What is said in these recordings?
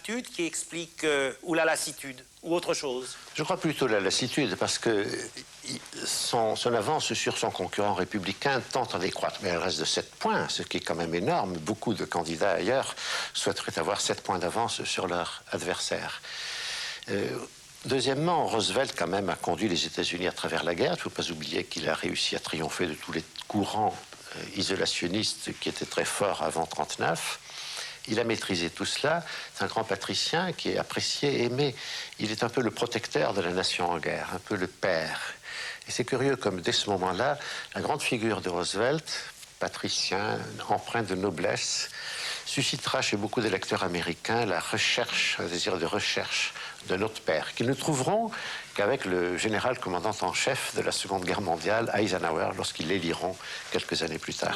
lassitude qui explique, ou la lassitude, ou autre chose? Je crois plutôt la lassitude, parce que son avance sur son concurrent républicain tend à décroître. Mais elle reste de 7 points, ce qui est quand même énorme. Beaucoup de candidats ailleurs souhaiteraient avoir 7 points d'avance sur leur adversaire. Deuxièmement, Roosevelt, quand même, a conduit les États-Unis à travers la guerre. Il ne faut pas oublier qu'il a réussi à triompher de tous les courants isolationnistes qui étaient très forts avant 1939. Il a maîtrisé tout cela. C'est un grand patricien qui est apprécié, aimé. Il est un peu le protecteur de la nation en guerre, un peu le père. Et c'est curieux comme, dès ce moment-là, la grande figure de Roosevelt, patricien, empreint de noblesse, suscitera chez beaucoup d'électeurs américains la recherche, un désir de recherche de notre père, qu'ils ne trouveront qu'avec le général commandant en chef de la Seconde Guerre mondiale, Eisenhower, lorsqu'ils l'éliront quelques années plus tard.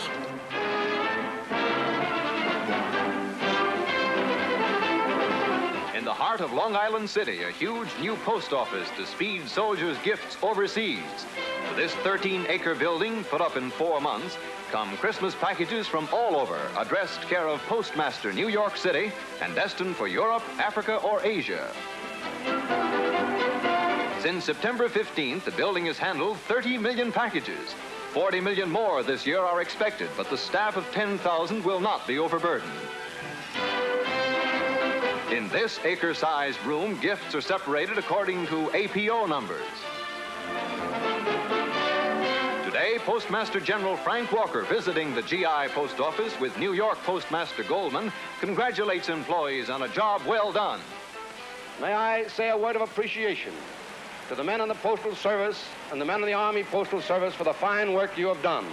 In the heart of Long Island City, a huge new post office to speed soldiers' gifts overseas. To this 13-acre building, put up in 4 months, come Christmas packages from all over, addressed care of Postmaster, New York City, and destined for Europe, Africa, or Asia. Since September 15th, the building has handled 30 million packages. 40 million more this year are expected, but the staff of 10,000 will not be overburdened. In this acre-sized room, gifts are separated according to APO numbers. Today, Postmaster General Frank Walker, visiting the GI Post Office with New York Postmaster Goldman, congratulates employees on a job well done. May I say a word of appreciation to the men in the Postal Service and the men in the Army Postal Service for the fine work you have done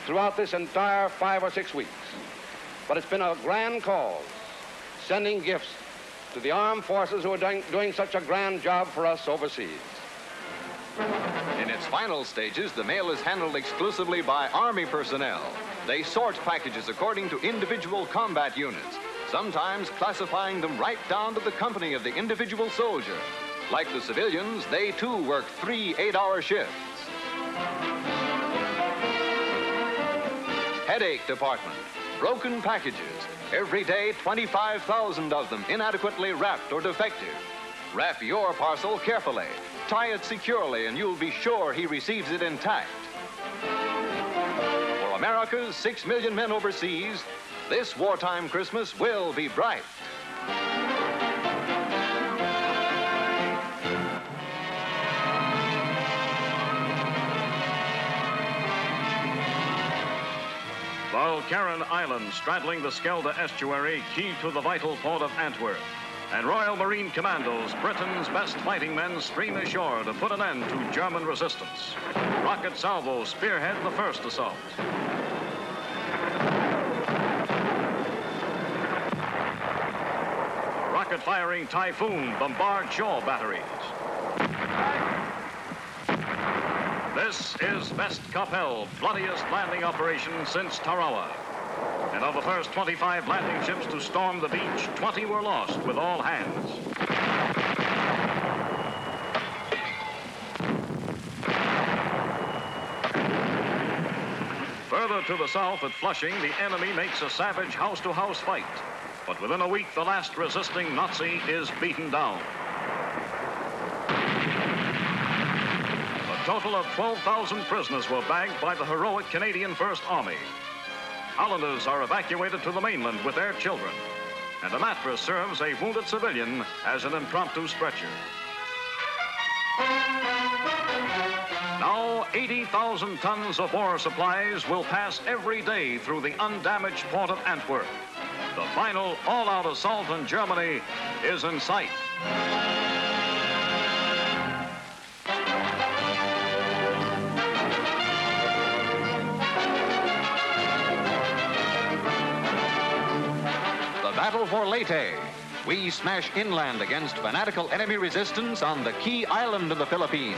throughout this entire 5 or 6 weeks. But it's been a grand cause, sending gifts to the armed forces who are doing such a grand job for us overseas. In its final stages, the mail is handled exclusively by Army personnel. They sort packages according to individual combat units, sometimes classifying them right down to the company of the individual soldier. Like the civilians, they too work 3 8-hour shifts. Headache department, broken packages. Every day, 25,000 of them inadequately wrapped or defective. Wrap your parcel carefully. Tie it securely, and you'll be sure he receives it intact. For America's 6 million men overseas, this wartime Christmas will be bright. Walcheren Island, straddling the Schelde estuary, key to the vital port of Antwerp. And Royal Marine Commandos, Britain's best fighting men, stream ashore to put an end to German resistance. Rocket salvos spearhead the first assault. Rocket-firing Typhoon bombard shore batteries. This is Vest Capel, bloodiest landing operation since Tarawa. And of the first 25 landing ships to storm the beach, 20 were lost with all hands. Further to the south at Flushing, the enemy makes a savage house-to-house fight. But within a week, the last resisting Nazi is beaten down. A total of 12,000 prisoners were bagged by the heroic Canadian First Army. Hollanders are evacuated to the mainland with their children, and a mattress serves a wounded civilian as an impromptu stretcher. Now, 80,000 tons of war supplies will pass every day through the undamaged port of Antwerp. The final all-out assault on Germany is in sight. Battle for Leyte. We smash inland against fanatical enemy resistance on the key island of the Philippines.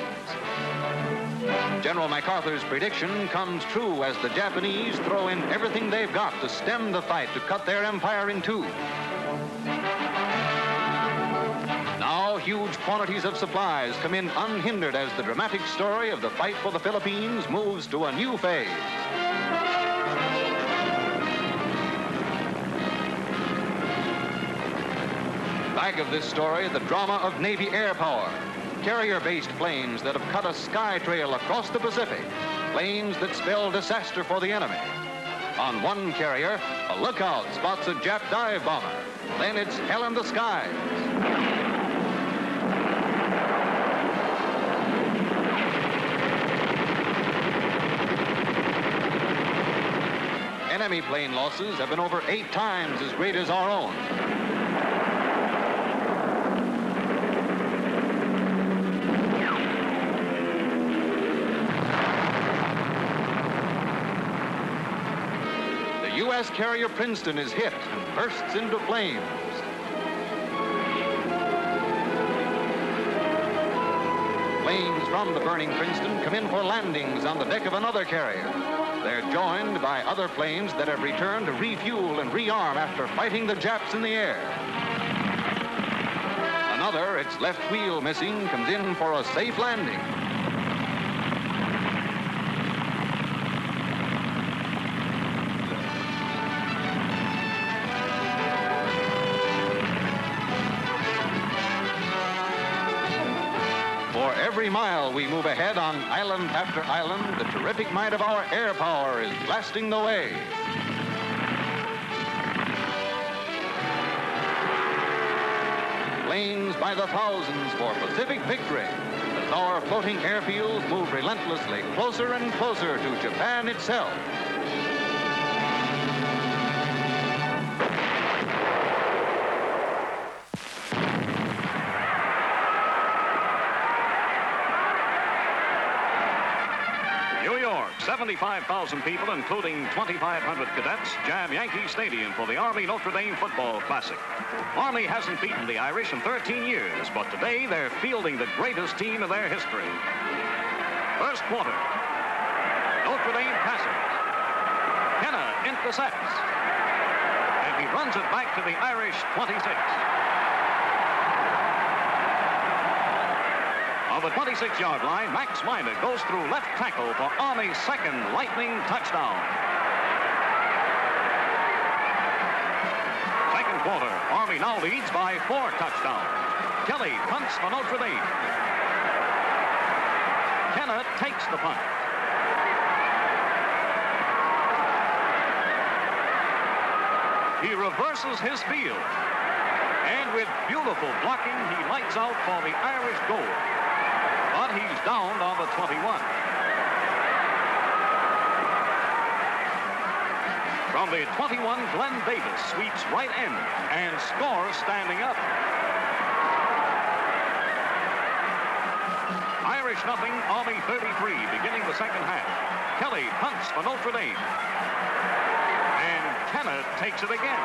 General MacArthur's prediction comes true as the Japanese throw in everything they've got to stem the fight to cut their empire in two. Now, huge quantities of supplies come in unhindered as the dramatic story of the fight for the Philippines moves to a new phase. flag of this story, the drama of Navy air power. Carrier-based planes that have cut a sky trail across the Pacific. Planes that spell disaster for the enemy. On one carrier, a lookout spots a Jap dive bomber. Then it's hell in the skies. Enemy plane losses have been over 8 times as great as our own. The U.S. carrier Princeton is hit and bursts into flames. Planes from the burning Princeton come in for landings on the deck of another carrier. They're joined by other planes that have returned to refuel and rearm after fighting the Japs in the air. Another, its left wheel missing, comes in for a safe landing. For every mile we move ahead on island after island, the terrific might of our air power is blasting the way. Planes by the thousands for Pacific victory as our floating airfields move relentlessly closer and closer to Japan itself. New York, 75,000 people, including 2,500 cadets, jam Yankee Stadium for the Army Notre Dame Football Classic. Army hasn't beaten the Irish in 13 years, but today they're fielding the greatest team in their history. First quarter. Notre Dame passes. Kenna intercepts. And he runs it back to the Irish 26. On the 26-yard line, Max Minor goes through left tackle for Army's second lightning touchdown. Second quarter, Army now leads by 4 touchdowns. Kelly punts for Notre Dame. Kenna takes the punt. He reverses his field. And with beautiful blocking, he lights out for the Irish goal. But he's downed on the 21. From the 21, Glenn Davis sweeps right end and scores standing up. Irish nothing, Army 33, beginning the second half. Kelly punts for Notre Dame. And Kenna takes it again.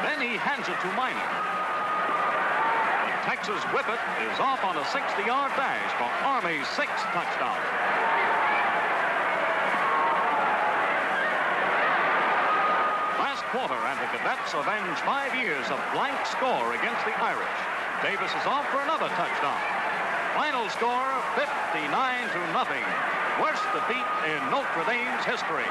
Then he hands it to Minor. Texas Whippet is off on a 60-yard dash for Army's 6th touchdown. Last quarter, and the cadets avenge 5 years of blank score against the Irish. Davis is off for another touchdown. Final score, 59-0. Worst defeat in Notre Dame's history.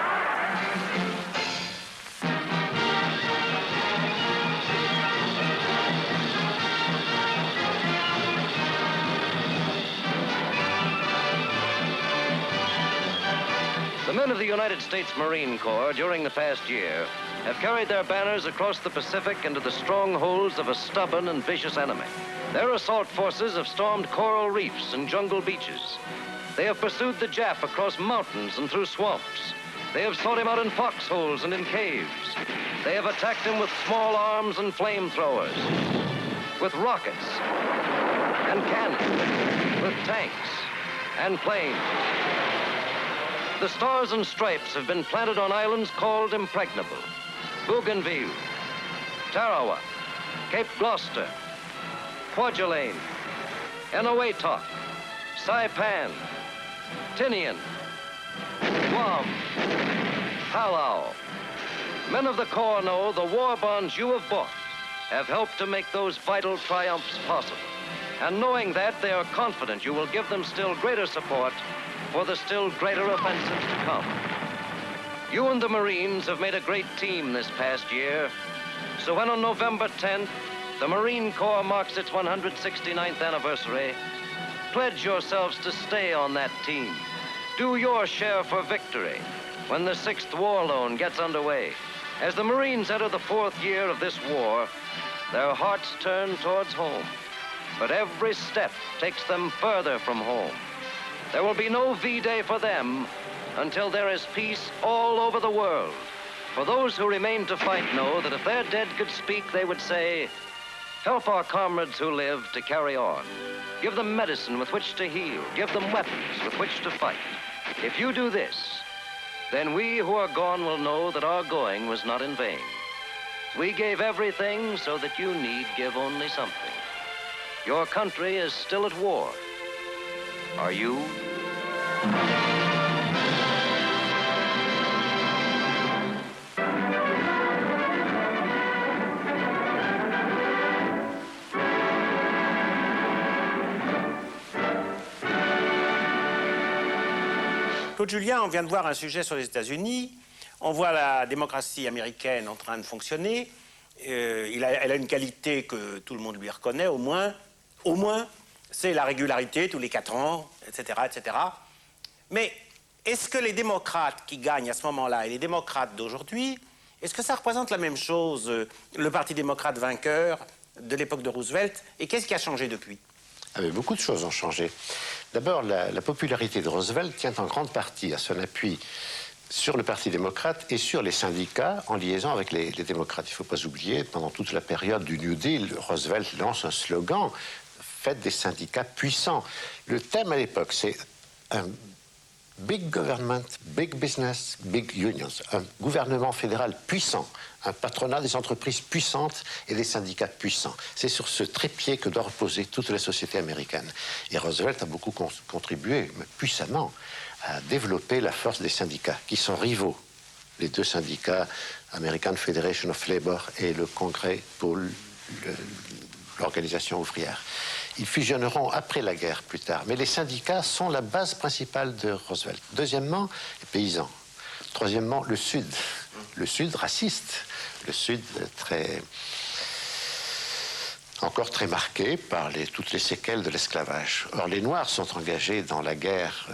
The men of the United States Marine Corps during the past year have carried their banners across the Pacific into the strongholds of a stubborn and vicious enemy. Their assault forces have stormed coral reefs and jungle beaches. They have pursued the Jap across mountains and through swamps. They have sought him out in foxholes and in caves. They have attacked him with small arms and flamethrowers, with rockets and cannon, with tanks and planes. The Stars and Stripes have been planted on islands called Impregnable. Bougainville, Tarawa, Cape Gloucester, Kwajalein, Eniwetok, Saipan, Tinian, Guam, Palau. Men of the Corps know the war bonds you have bought have helped to make those vital triumphs possible. And knowing that, they are confident you will give them still greater support for the still greater offensives to come. You and the Marines have made a great team this past year, so when on November 10th, the Marine Corps marks its 169th anniversary, pledge yourselves to stay on that team. Do your share for victory when the 6th War Loan gets underway. As the Marines enter the 4th year of this war, their hearts turn towards home. But every step takes them further from home. There will be no V-Day for them until there is peace all over the world. For those who remain to fight know that if their dead could speak, they would say, help our comrades who live to carry on. Give them medicine with which to heal. Give them weapons with which to fight. If you do this, then we who are gone will know that our going was not in vain. We gave everything so that you need give only something. Your country is still at war. Are you? Claude Julien, on vient de voir un sujet sur les États-Unis. On voit la démocratie américaine en train de fonctionner. Elle a une qualité que tout le monde lui reconnaît, au moins, c'est la régularité tous les 4 ans, etc., etc. Mais est-ce que les démocrates qui gagnent à ce moment-là et les démocrates d'aujourd'hui, est-ce que ça représente la même chose, le Parti démocrate vainqueur de l'époque de Roosevelt? Et qu'est-ce qui a changé depuis? Beaucoup de choses ont changé. D'abord, la popularité de Roosevelt tient en grande partie à son appui sur le Parti démocrate et sur les syndicats en liaison avec les démocrates. Il ne faut pas oublier, pendant toute la période du New Deal, Roosevelt lance un slogan « Faites des syndicats puissants ». Le thème à l'époque, c'est un big government, big business, big unions. Un gouvernement fédéral puissant, un patronat des entreprises puissantes et des syndicats puissants. C'est sur ce trépied que doit reposer toute la société américaine. Et Roosevelt a beaucoup contribué, puissamment, à développer la force des syndicats, qui sont rivaux. Les 2 syndicats, American Federation of Labor et le Congrès pour l'organisation ouvrière. Ils fusionneront après la guerre, plus tard. Mais les syndicats sont la base principale de Roosevelt. Deuxièmement, les paysans. Troisièmement, le Sud. Le Sud raciste. Le Sud encore très marqué par toutes les séquelles de l'esclavage. Or, les Noirs sont engagés dans la guerre,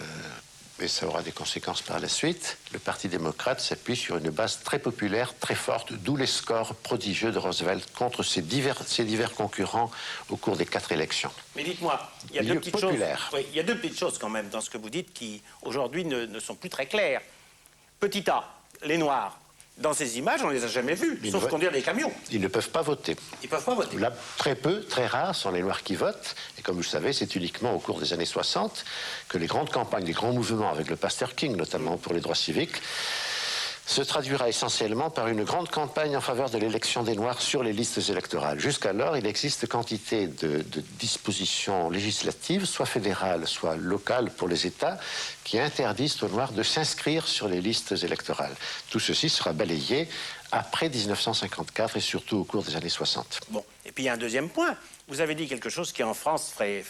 et ça aura des conséquences par la suite. Le Parti démocrate s'appuie sur une base très populaire, très forte, d'où les scores prodigieux de Roosevelt contre ses divers concurrents au cours des 4 élections. Mais dites-moi, il y a deux petites choses. Oui, il y a 2 petites choses quand même dans ce que vous dites qui aujourd'hui ne sont plus très claires. Petit A, les Noirs. Dans ces images, on ne les a jamais vus, sauf conduire des camions. Ils ne peuvent pas voter. Ils ne peuvent pas voter. Là, très peu, très rares sont les Noirs qui votent. Et comme vous le savez, c'est uniquement au cours des années 60 que les grandes campagnes, les grands mouvements, avec le pasteur King notamment pour les droits civiques, se traduira essentiellement par une grande campagne en faveur de l'élection des Noirs sur les listes électorales. Jusqu'alors, il existe quantité de dispositions législatives, soit fédérales, soit locales pour les États, qui interdisent aux Noirs de s'inscrire sur les listes électorales. Tout ceci sera balayé après 1954 et surtout au cours des années 60. Bon, et puis il y a un deuxième point. Vous avez dit quelque chose qui en France ferait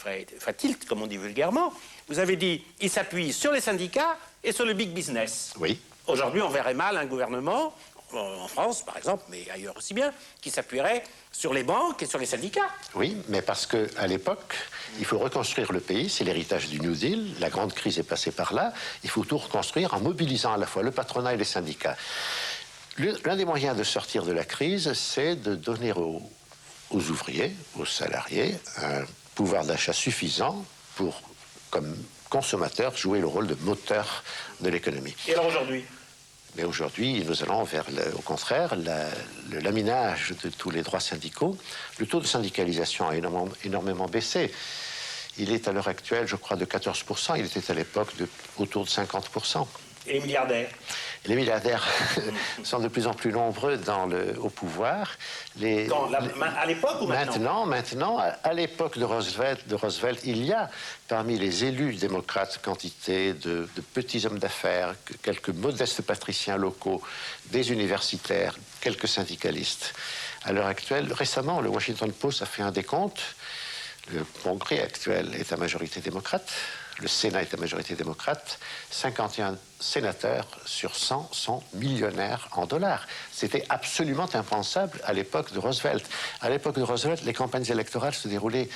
tilt, comme on dit vulgairement. Vous avez dit, il s'appuie sur les syndicats et sur le big business. Oui. Aujourd'hui, on verrait mal un gouvernement, en France par exemple, mais ailleurs aussi bien, qui s'appuierait sur les banques et sur les syndicats. Oui, mais parce qu'à l'époque, il faut reconstruire le pays, c'est l'héritage du New Deal, la grande crise est passée par là, il faut tout reconstruire en mobilisant à la fois le patronat et les syndicats. L'un des moyens de sortir de la crise, c'est de donner aux ouvriers, aux salariés, un pouvoir d'achat suffisant pour, comme consommateurs, jouer le rôle de moteur de l'économie. Et alors aujourd'hui ? Mais aujourd'hui, nous allons vers, au contraire, le laminage de tous les droits syndicaux. Le taux de syndicalisation a énormément baissé. Il est à l'heure actuelle, je crois, de 14%. Il était à l'époque autour de 50%. Et les milliardaires ? Les milliardaires sont de plus en plus nombreux au pouvoir. À l'époque ou maintenant ? Maintenant, à l'époque de Roosevelt, il y a parmi les élus démocrates quantité de petits hommes d'affaires, quelques modestes patriciens locaux, des universitaires, quelques syndicalistes. À l'heure actuelle, récemment, le Washington Post a fait un décompte. Le Congrès actuel est à majorité démocrate. Le Sénat est à majorité démocrate. 51 sénateurs sur 100 sont millionnaires en dollars. C'était absolument impensable à l'époque de Roosevelt. À l'époque de Roosevelt, les campagnes électorales se déroulaient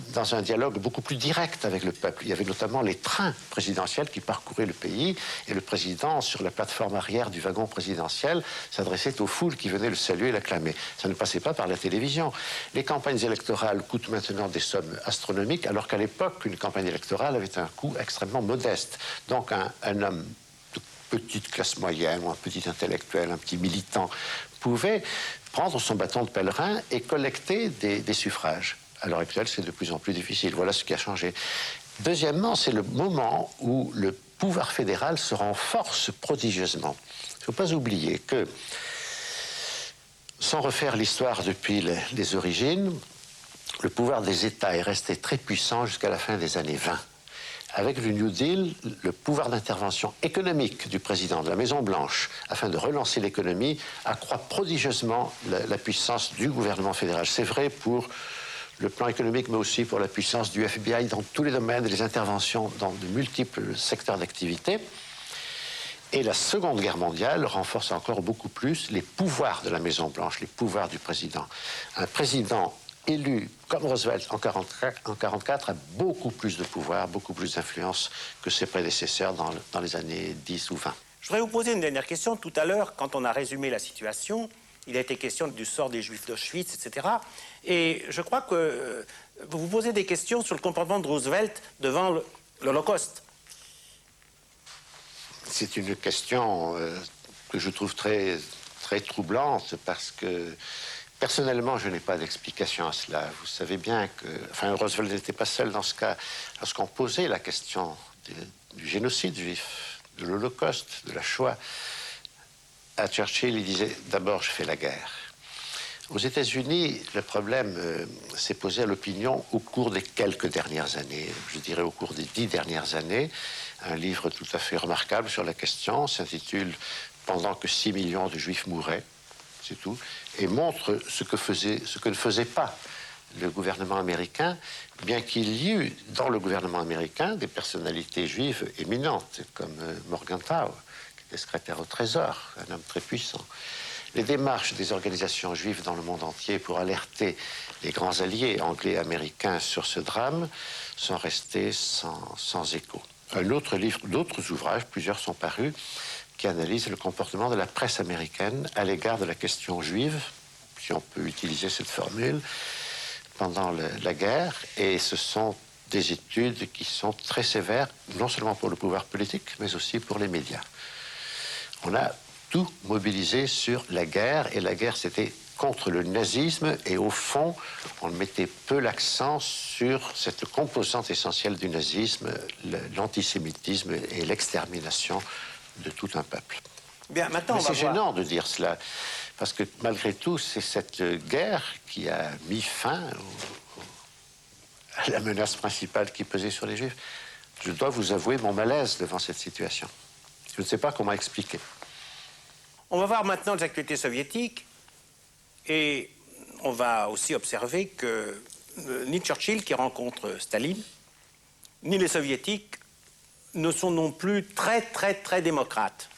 dans un dialogue beaucoup plus direct avec le peuple. Il y avait notamment les trains présidentiels qui parcouraient le pays et le président, sur la plateforme arrière du wagon présidentiel, s'adressait aux foules qui venaient le saluer et l'acclamer. Ça ne passait pas par la télévision. Les campagnes électorales coûtent maintenant des sommes astronomiques, alors qu'à l'époque, une campagne électorale avait un coût extrêmement modeste. Donc un homme de petite classe moyenne, ou un petit intellectuel, un petit militant, pouvait prendre son bâton de pèlerin et collecter des suffrages. À l'heure actuelle, c'est de plus en plus difficile. Voilà ce qui a changé. Deuxièmement, c'est le moment où le pouvoir fédéral se renforce prodigieusement. Il ne faut pas oublier que, sans refaire l'histoire depuis les origines, le pouvoir des États est resté très puissant jusqu'à la fin des années 20. Avec le New Deal, le pouvoir d'intervention économique du président de la Maison-Blanche, afin de relancer l'économie, accroît prodigieusement la puissance du gouvernement fédéral. C'est vrai pour le plan économique, mais aussi pour la puissance du FBI dans tous les domaines, les interventions dans de multiples secteurs d'activité. Et la Seconde Guerre mondiale renforce encore beaucoup plus les pouvoirs de la Maison-Blanche, les pouvoirs du président. Un président élu comme Roosevelt en 1944 a beaucoup plus de pouvoir, beaucoup plus d'influence que ses prédécesseurs dans les années 10 ou 20. Je voudrais vous poser une dernière question. Tout à l'heure, quand on a résumé la situation, il a été question du sort des Juifs d'Auschwitz, etc. Et je crois que vous vous posez des questions sur le comportement de Roosevelt devant l'Holocauste. C'est une question que je trouve très, très troublante parce que personnellement, je n'ai pas d'explication à cela. Vous savez bien que... Enfin, Roosevelt n'était pas seul dans ce cas. Lorsqu'on posait la question du génocide juif, de l'Holocauste, de la Shoah, à Churchill, il disait « d'abord, je fais la guerre ». Aux États-Unis, le problème s'est posé à l'opinion au cours des quelques dernières années, je dirais au cours des 10 dernières années. Un livre tout à fait remarquable sur la question s'intitule « Pendant que 6 millions de Juifs mouraient ». C'est tout, et montre ce que ne faisait pas le gouvernement américain, bien qu'il y eut dans le gouvernement américain des personnalités juives éminentes, comme Morgenthau, qui était secrétaire au Trésor, un homme très puissant. Les démarches des organisations juives dans le monde entier pour alerter les grands alliés anglais et américains sur ce drame sont restées sans écho. Un autre livre, d'autres ouvrages, plusieurs sont parus, qui analyse le comportement de la presse américaine à l'égard de la question juive, si on peut utiliser cette formule, pendant la guerre. Et ce sont des études qui sont très sévères, non seulement pour le pouvoir politique, mais aussi pour les médias. On a tout mobilisé sur la guerre, et la guerre, c'était contre le nazisme, et au fond, on mettait peu l'accent sur cette composante essentielle du nazisme, l'antisémitisme et l'extermination de tout un peuple. Bien, maintenant, c'est gênant de dire cela, parce que malgré tout, c'est cette guerre qui a mis fin à la menace principale qui pesait sur les Juifs. Je dois vous avouer mon malaise devant cette situation. Je ne sais pas comment expliquer. On va voir maintenant les actualités soviétiques, et on va aussi observer que ni Churchill, qui rencontre Staline, ni les soviétiques ne sont non plus très démocrates.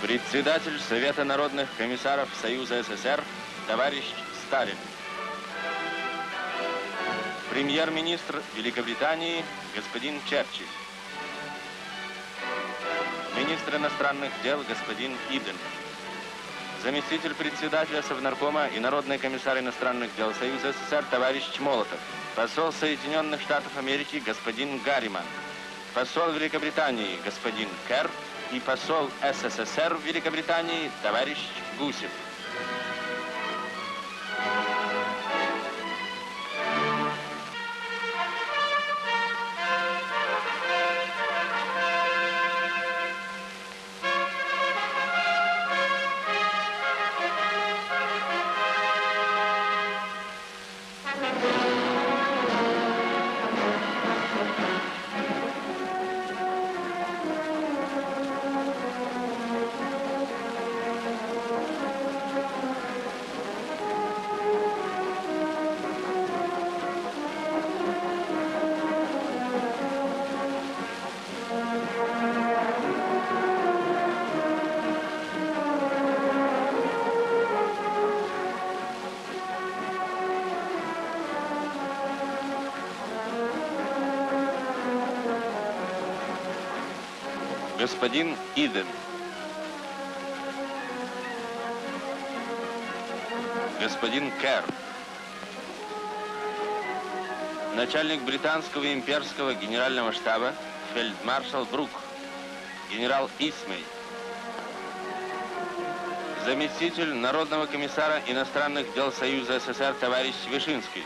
Председатель Совета народных комиссаров Союза СССР товарищ Сталин. Премьер-министр Великобритании господин Черчилль. Министр иностранных дел господин Иден. Заместитель председателя Совнаркома и народный комиссар иностранных дел Союза СССР товарищ Молотов. Посол Соединенных Штатов Америки господин Гарриман. посол Великобритании господин Керр и посол СССР в Великобритании товарищ Гусев. Господин Иден. Господин Керр. Начальник британского имперского генерального штаба фельдмаршал Брук. Генерал Исмей. Заместитель Народного комиссара иностранных дел Союза СССР товарищ Вишинский.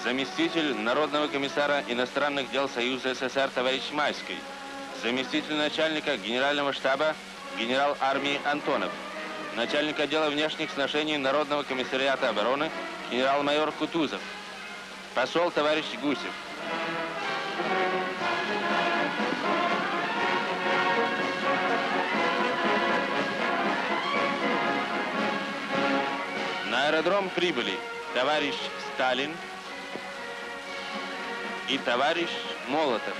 Заместитель Народного комиссара иностранных дел Союза СССР товарищ Майский. Заместитель начальника генерального штаба генерал армии Антонов. Начальник отдела внешних сношений Народного комиссариата обороны генерал-майор Кутузов. Посол товарищ Гусев. На аэродром прибыли товарищ Сталин и товарищ Молотов.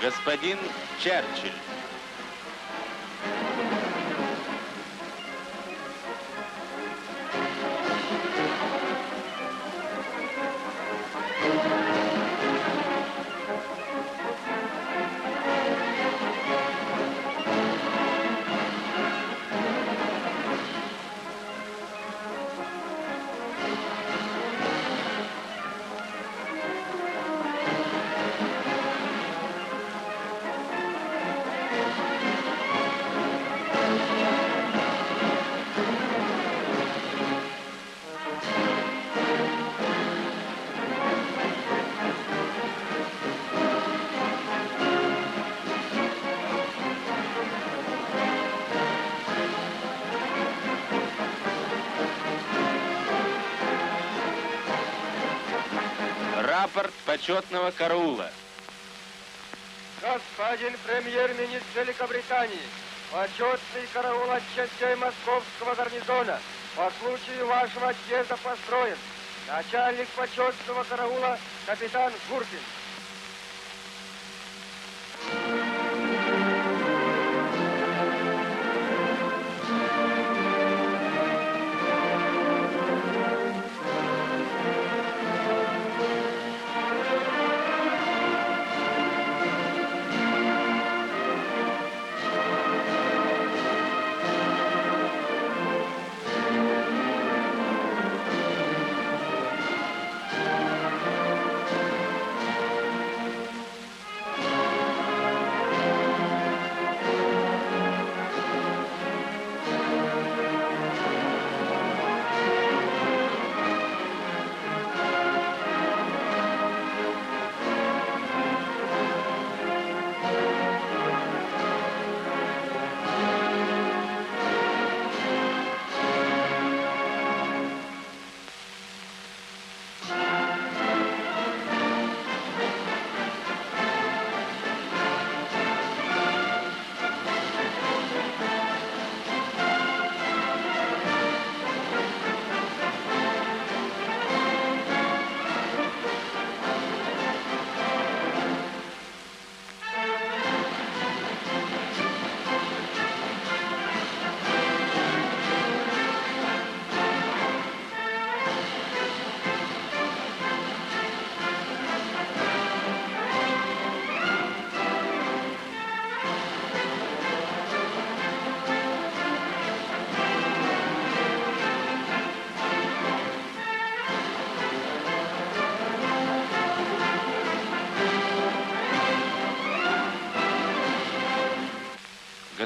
Господин Черчилль. Рапорт почетного караула. Господин премьер-министр Великобритании, почетный караул от частей московского гарнизона по случаю вашего отъезда построен. Начальник почетного караула капитан Гуркин.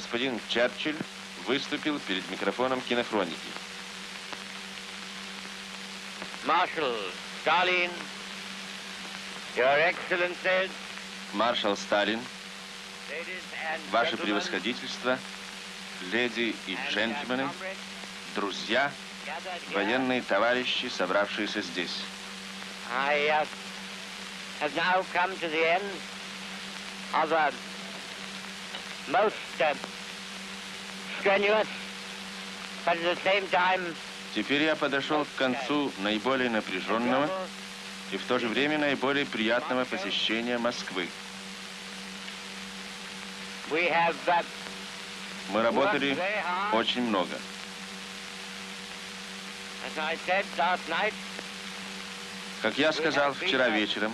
господин Черчилль выступил перед микрофоном кинохроники. Marshal Stalin, Your Excellencies, Маршал Сталин, ladies and ваше gentlemen, превосходительство, леди и and джентльмены, comrades друзья, gathered here, военные товарищи, собравшиеся здесь. I have now come to the end of a most strenuous, but at the same time Теперь я подошел к концу наиболее напряженного и в то же время наиболее приятного посещения Москвы. we have Мы работали очень много. as I said last night, Как я сказал вчера вечером,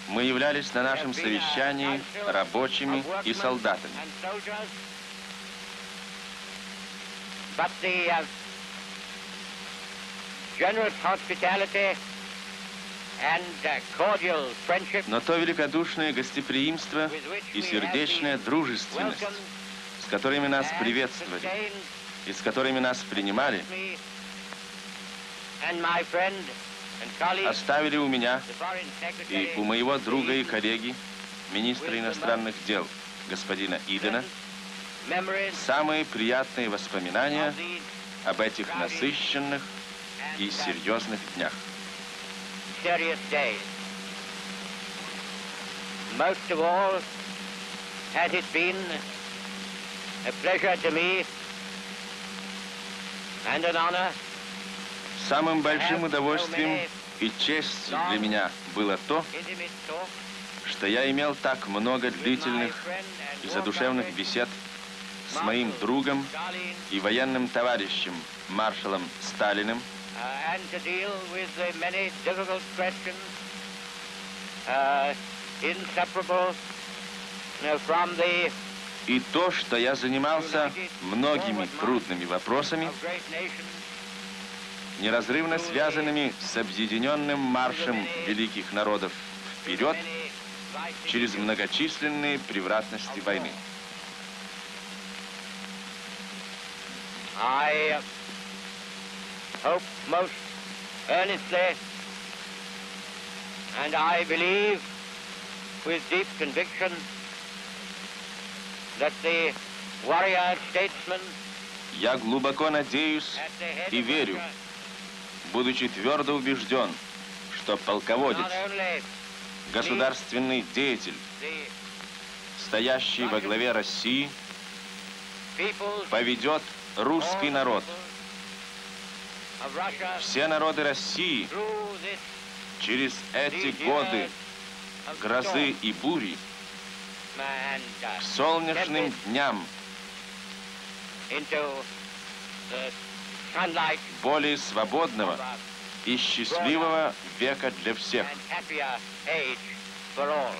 мы являлись на нашем совещании рабочими и солдатами. and soldiers, but the generous hospitality and cordial friendship Но то великодушное гостеприимство with which и we have сердечная been дружественность, welcomed с которыми нас and приветствовали sustained и с которыми нас принимали, me and my friend and colleague, оставили у меня the foreign и secretary, у моего друга и коллеги, министра иностранных дел, господина Идена, memories самые приятные воспоминания of these об этих насыщенных и and серьезных днях. serious days. Most of all has it been a pleasure to me and an honor Самым большим удовольствием и честью для меня было то, intimate talk что я имел так много with my длительных friend and и war задушевных comrade, бесед с моим другом Stalin, и военным товарищем маршалом Сталиным, and to deal with the many difficult questions inseparable from the и то, что я занимался многими трудными вопросами, of great nations неразрывно связанными с объединенным маршем великих народов вперед many vices через многочисленные превратности войны. I hope most earnestly, and I believe with deep conviction, that the warrior statesman Я глубоко надеюсь at the head и of верю, Russia будучи твердо убежден, что полководец, not only государственный деятель, the стоящий во главе России, peoples поведет русский народ, of Russia все народы России through this через эти these годы years of грозы storm и бури and к солнечным дням into the sunlight более свободного of a и счастливого века для всех. and happier age for all.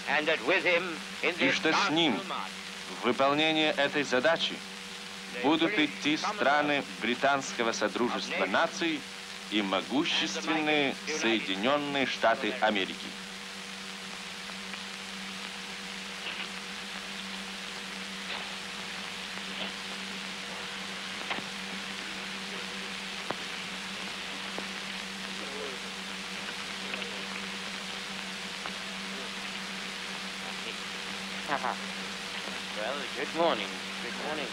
And that with him in И this что с ним gospel march, в выполнение этой задачи будут идти страны британского содружества наций и могущественные Соединенные Штаты Америки. well, good morning. Good morning.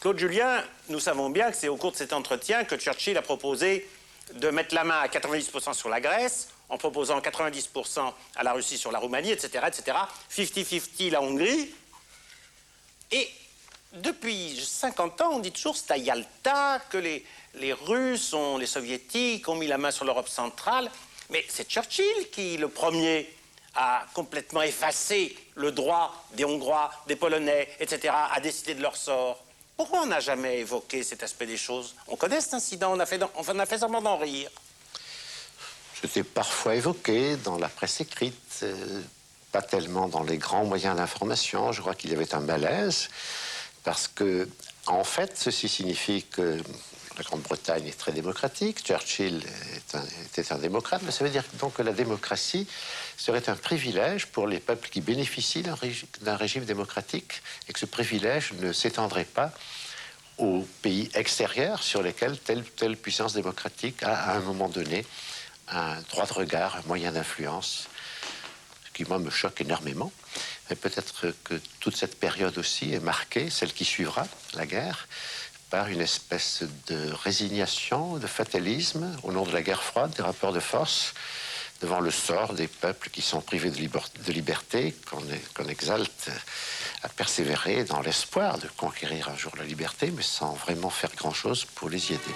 Claude Julien, nous savons bien que c'est au cours de cet entretien que Churchill a proposé de mettre la main à 90% sur la Grèce, en proposant 90% à la Russie sur la Roumanie, etc., etc. 50-50 la Hongrie. Et depuis 50 ans, on dit toujours c'est à Yalta que les Russes, les Soviétiques ont mis la main sur l'Europe centrale. Mais c'est Churchill qui, le premier, a complètement effacé le droit des Hongrois, des Polonais, etc., à décider de leur sort. Pourquoi on n'a jamais évoqué cet aspect des choses? On connaît cet incident, on a fait semblant d'en rire. C'était parfois évoqué dans la presse écrite, pas tellement dans les grands moyens d'information. Je crois qu'il y avait un malaise, parce que, en fait, ceci signifie que la Grande-Bretagne est très démocratique, Churchill était un démocrate, mais ça veut dire donc que la démocratie serait un privilège pour les peuples qui bénéficient d'un régime démocratique, et que ce privilège ne s'étendrait pas aux pays extérieurs sur lesquels telle ou telle puissance démocratique a, à un moment donné, un droit de regard, un moyen d'influence, ce qui, moi, me choque énormément. Mais peut-être que toute cette période aussi est marquée, celle qui suivra la guerre, par une espèce de résignation, de fatalisme, au nom de la guerre froide, des rapports de force, devant le sort des peuples qui sont privés de liberté, qu'on exalte à persévérer dans l'espoir de conquérir un jour la liberté, mais sans vraiment faire grand-chose pour les y aider.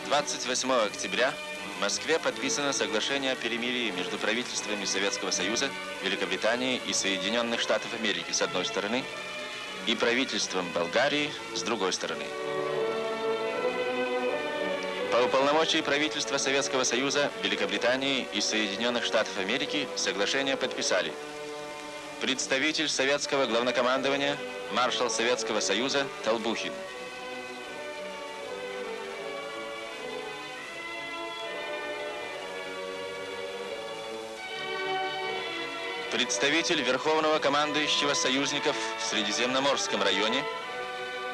– 28 октября в Москве подписано соглашение о перемирии между правительствами Советского Союза, Великобритании и Соединенных Штатов Америки с одной стороны и правительством Болгарии с другой стороны. По уполномочии правительства Советского Союза, Великобритании и Соединенных Штатов Америки соглашение подписали представитель советского главнокомандования, маршал Советского Союза Толбухин. Представитель Верховного командующего союзников в Средиземноморском районе,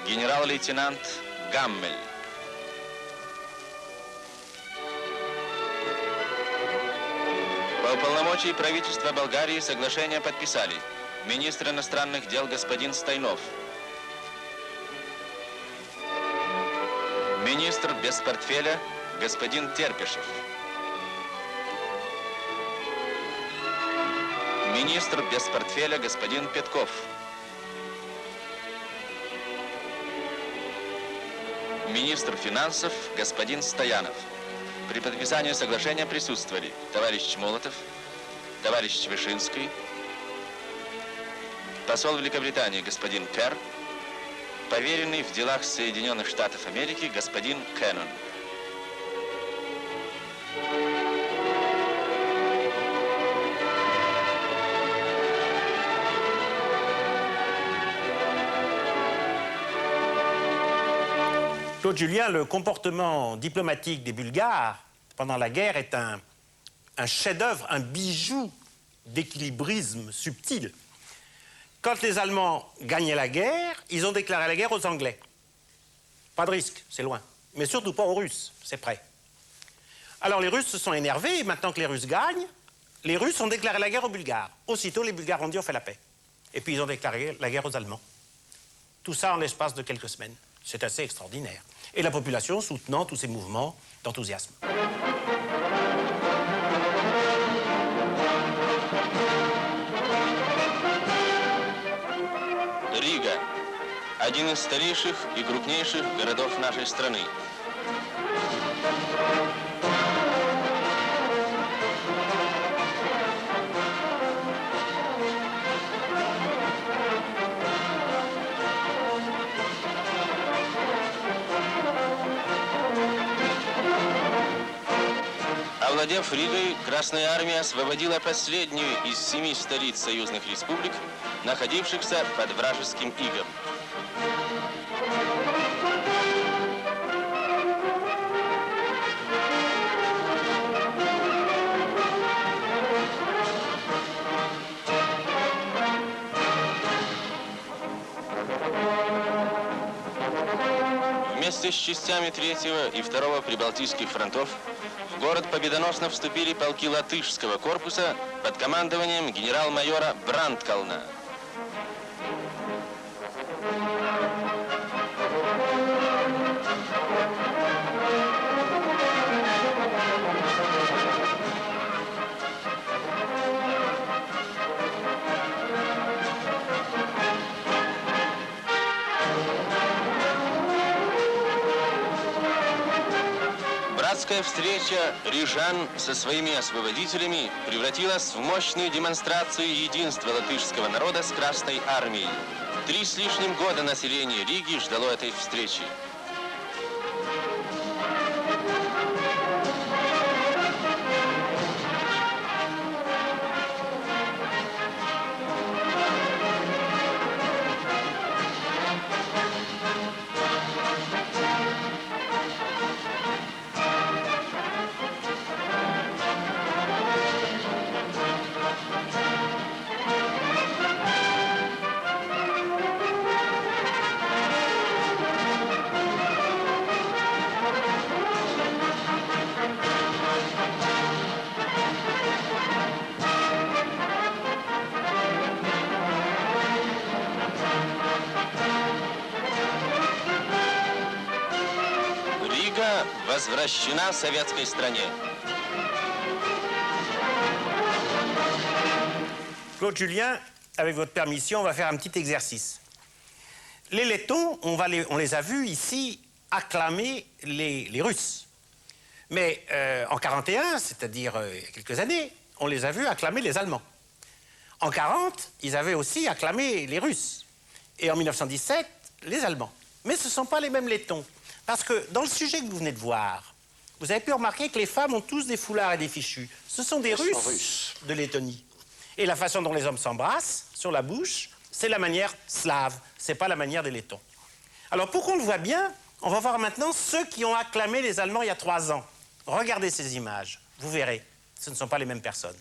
генерал-лейтенант Гаммель. По уполномочии правительства Болгарии соглашение подписали министр иностранных дел господин Стайнов, министр без портфеля господин Терпешев, министр без портфеля господин Петков, министр финансов господин Стоянов. При подписании соглашения присутствовали товарищ Молотов, товарищ Вышинский, посол Великобритании господин Керр, поверенный в делах Соединенных Штатов Америки господин Кеннон. Claude Julien, le comportement diplomatique des Bulgares pendant la guerre est un chef-d'œuvre, un bijou d'équilibrisme subtil. Quand les Allemands gagnaient la guerre, ils ont déclaré la guerre aux Anglais. Pas de risque, c'est loin. Mais surtout pas aux Russes, c'est prêt. Alors les Russes se sont énervés, et maintenant que les Russes gagnent, les Russes ont déclaré la guerre aux Bulgares. Aussitôt, les Bulgares ont dit on fait la paix. Et puis ils ont déclaré la guerre aux Allemands. Tout ça en l'espace de quelques semaines. C'est assez extraordinaire. Et la population soutenant tous ces mouvements d'enthousiasme. Рига – один из старейших и крупнейших городов нашей страны. Овладев Ригой, Красная Армия освободила последнюю из 7 столиц союзных республик, находившихся под вражеским игом. Вместе с частями 3-го и 2-го Прибалтийских фронтов в город победоносно вступили полки латышского корпуса под командованием генерал-майора Брандкална. Братская встреча рижан со своими освободителями превратилась в мощную демонстрацию единства латышского народа с Красной армией. 3 с лишним года население Риги ждало этой встречи. Рига возвращена советской стране. Claude Julien, avec votre permission, on va faire un petit exercice. Les Lettons, on les a vus ici acclamer les Russes. Mais en 1941, c'est-à-dire il y a quelques années, on les a vus acclamer les Allemands. En 1940, ils avaient aussi acclamé les Russes. Et en 1917, les Allemands. Mais ce ne sont pas les mêmes Lettons. Parce que dans le sujet que vous venez de voir, vous avez pu remarquer que les femmes ont tous des foulards et des fichus. Ce sont des Russes de Lettonie. Et la façon dont les hommes s'embrassent sur la bouche, c'est la manière slave, c'est pas la manière des Lettons. Alors pour qu'on le voit bien, on va voir maintenant ceux qui ont acclamé les Allemands il y a 3 ans. Regardez ces images, vous verrez, ce ne sont pas les mêmes personnes.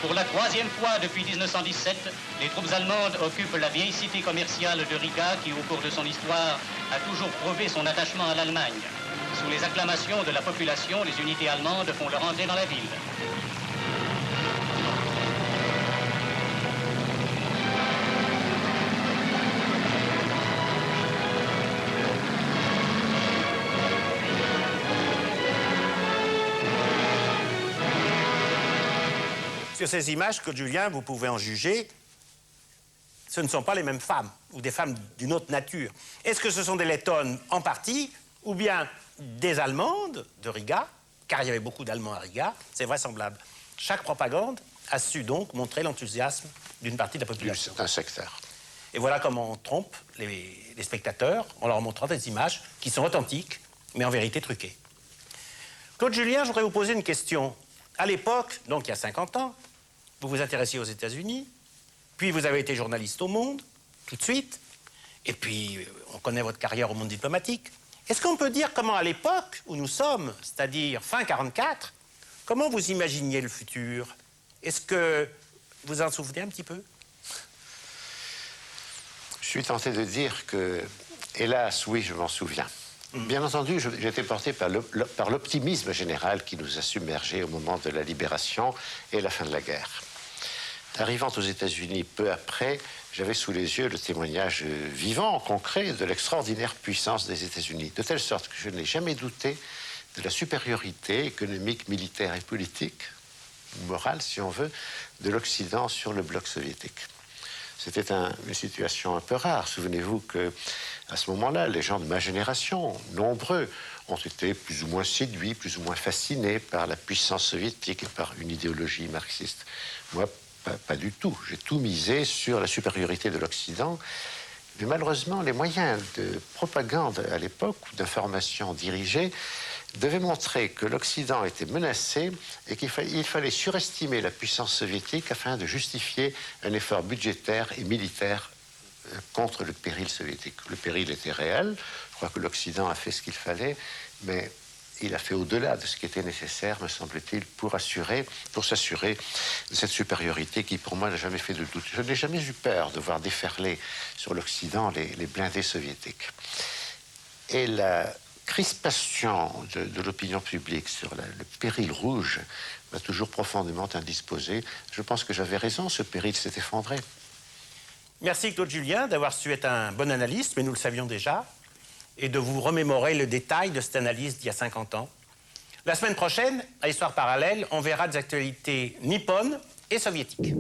Pour la 3e fois depuis 1917, les troupes allemandes occupent la vieille cité commerciale de Riga qui, au cours de son histoire, a toujours prouvé son attachement à l'Allemagne. Sous les acclamations de la population, les unités allemandes font leur entrée dans la ville. Sur ces images, Claude Julien, vous pouvez en juger, ce ne sont pas les mêmes femmes, ou des femmes d'une autre nature. Est-ce que ce sont des Lettones en partie, ou bien des Allemandes de Riga, car il y avait beaucoup d'Allemands à Riga, c'est vraisemblable. Chaque propagande a su donc montrer l'enthousiasme d'une partie de la population. C'est un sectaire. Et voilà comment on trompe les spectateurs en leur montrant des images qui sont authentiques, mais en vérité truquées. Claude Julien, je voudrais vous poser une question. À l'époque, donc il y a 50 ans, vous vous intéressiez aux États-Unis, puis vous avez été journaliste au Monde, tout de suite, et puis on connaît votre carrière au monde diplomatique. Est-ce qu'on peut dire comment, à l'époque où nous sommes, c'est-à-dire fin 1944, comment vous imaginiez le futur? Est-ce que vous en souvenez un petit peu? Je suis tenté de dire que, hélas, oui, je m'en souviens. Bien entendu, j'étais porté par l'optimisme général qui nous a submergés au moment de la libération et la fin de la guerre. Arrivant aux États-Unis peu après, j'avais sous les yeux le témoignage vivant, concret, de l'extraordinaire puissance des États-Unis, de telle sorte que je n'ai jamais douté de la supériorité économique, militaire et politique, morale si on veut, de l'Occident sur le bloc soviétique. C'était une situation un peu rare. Souvenez-vous qu'à ce moment-là, les gens de ma génération, nombreux, ont été plus ou moins séduits, plus ou moins fascinés par la puissance soviétique et par une idéologie marxiste. Moi, pas du tout. J'ai tout misé sur la supériorité de l'Occident. Mais malheureusement, les moyens de propagande à l'époque, ou d'information dirigée, devaient montrer que l'Occident était menacé et qu'il fallait surestimer la puissance soviétique afin de justifier un effort budgétaire et militaire contre le péril soviétique. Le péril était réel. Je crois que l'Occident a fait ce qu'il fallait, mais il a fait au-delà de ce qui était nécessaire, me semble-t-il, pour s'assurer de cette supériorité qui, pour moi, n'a jamais fait de doute. Je n'ai jamais eu peur de voir déferler sur l'Occident les blindés soviétiques. Et crispation de l'opinion publique sur le péril rouge m'a toujours profondément indisposé. Je pense que j'avais raison, ce péril s'est effondré. Merci Claude Julien d'avoir su être un bon analyste, mais nous le savions déjà, et de vous remémorer le détail de cette analyse d'il y a 50 ans. La semaine prochaine, à Histoire parallèle, on verra des actualités nippones et soviétiques.